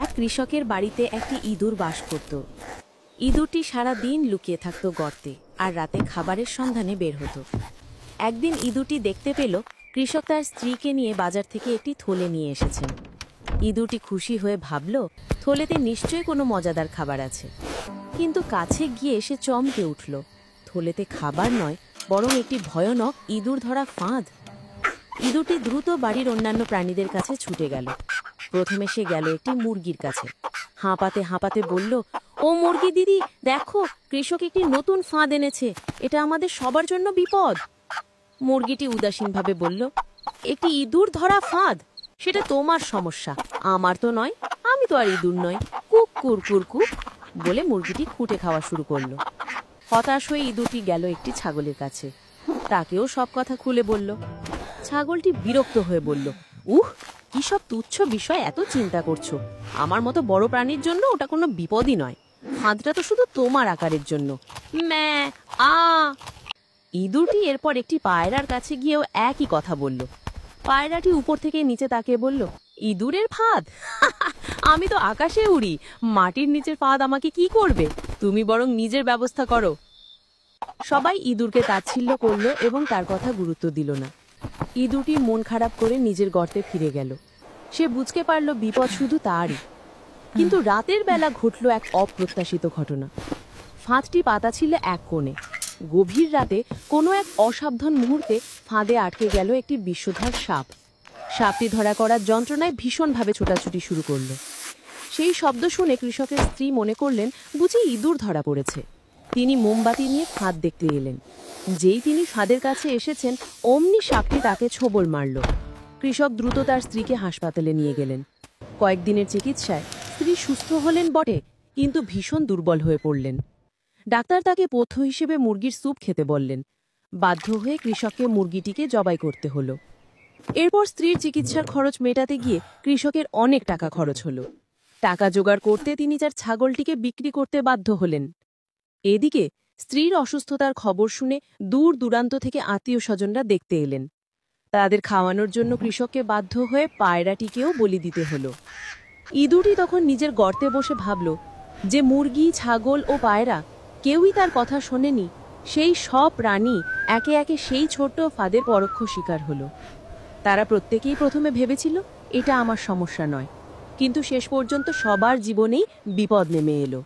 এক কৃষকের বাড়িতে একটি ইঁদুর বাস করত। ইঁদুরটি সারা দিন লুকিয়ে থাকত গর্তে আর রাতে খাবারের সন্ধানে বের হতো। একদিন ইঁদুরটি দেখতে পেল কৃষক তার স্ত্রীকে নিয়ে বাজার থেকে একটি থলে নিয়ে এসেছেন। ইঁদুরটি খুশি হয়ে ভাবল থলেতে নিশ্চয়ই কোনো মজাদার খাবার আছে, কিন্তু কাছে গিয়ে সে চমকে উঠল। থলেতে খাবার নয়, বরং একটি ভয়ানক ইঁদুর ধরা ফাঁদ। ইঁদুরটি দ্রুত বাড়ির অন্যান্য প্রাণীদের কাছে ছুটে গেল। প্রথমে সে গেল একটি মুরগির কাছে। হাঁপাতে হাঁপাতে বলল, ও মুরগি দিদি, দেখো, কৃষক একটি নতুন ফাঁদ এনেছে, এটা আমাদের সবার জন্য বিপদ। মুরগিটি উদাসীনভাবে বলল, একটি ইঁদুর ধরা ফাঁদ? সেটা তোমার সমস্যা, আমার তো নয়, আমি তো আর ইঁদুর নই। কুক কুর কুর কুক বলে মুরগিটি খুঁটে খাওয়া শুরু করলো। হতাশ হয়ে ইঁদুরটি গেল একটি ছাগলের কাছে, তাকেও সব কথা খুলে বলল। ছাগলটি বিরক্ত হয়ে বলল, কি সব তুচ্ছ বিষয় এত চিন্তা করছো? আমার মতো বড় প্রাণীর জন্য ওটা কোনো বিপদই নয়, ফাঁদটা তো শুধু তোমার আকারের জন্য। ম্যা আ ইঁদুরটি এরপর একটি পায়রার কাছে গিয়েও একই কথা বলল। পায়রাটি উপর থেকে নিচে তাকিয়ে বলল, ইঁদুরের ফাঁদ? আমি তো আকাশে উড়ি, মাটির নিচের ফাঁদ আমাকে কি করবে? তুমি বরং নিজের ব্যবস্থা করো। সবাই ইঁদুরকে তাচ্ছিল্য করল এবং তার কথা গুরুত্ব দিল না। ইঁদুরটি মন খারাপ করে নিজের গর্তে ফিরে গেল। সে বুঝতে পারল বিপদ শুধু তারই। কিন্তু রাতের বেলা ঘটল এক অপ্রত্যাশিত ঘটনা। ফাঁদটি পাতা ছিল এক কোণে। গভীর রাতে কোনো এক অসাবধান মুহূর্তে ফাঁদে আটকে গেল একটি বিষধর সাপ। সাপটি ধরা করার যন্ত্রণায় ভীষণভাবে ছোটাছুটি শুরু করল। সেই শব্দ শুনে কৃষকের স্ত্রী মনে করলেন বুঝি ইঁদুর ধরা পড়েছে। তিনি মোমবাতি নিয়ে ফাঁদ দেখতে এলেন। যেই তিনি ফাঁদের কাছে এসেছেন, অমনি সাপটি তাকে ছোবল মারল। কৃষক দ্রুত তার স্ত্রীকে হাসপাতালে নিয়ে গেলেন। কয়েকদিনের চিকিৎসায় স্ত্রী সুস্থ হলেন বটে, কিন্তু ভীষণ দুর্বল হয়ে পড়লেন। ডাক্তার তাকে পথ্য হিসেবে মুরগির স্যুপ খেতে বললেন। বাধ্য হয়ে কৃষককে মুরগিটিকে জবাই করতে হলো। এরপর স্ত্রীর চিকিৎসার খরচ মেটাতে গিয়ে কৃষকের অনেক টাকা খরচ হলো। টাকা জোগাড় করতে তিনি তার ছাগলটিকে বিক্রি করতে বাধ্য হলেন। এদিকে স্ত্রীর অসুস্থতার খবর শুনে দূর দূরান্ত থেকে আত্মীয় স্বজনরা দেখতে এলেন। তাদের খাওয়ানোর জন্য কৃষককে বাধ্য হয়ে পায়রাটিকেও বলি দিতে হলো। ইঁদুরটি তখন নিজের গর্তে বসে ভাবল, যে মুরগি, ছাগল ও পায়রা কেউই তার কথা শোনেনি, সেই সব প্রাণী একে একে সেই ছোট্ট ফাঁদের পরোক্ষ শিকার হলো। তারা প্রত্যেকেই প্রথমে ভেবেছিল এটা আমার সমস্যা নয়, কিন্তু শেষ পর্যন্ত সবার জীবনেই বিপদ নেমে এলো।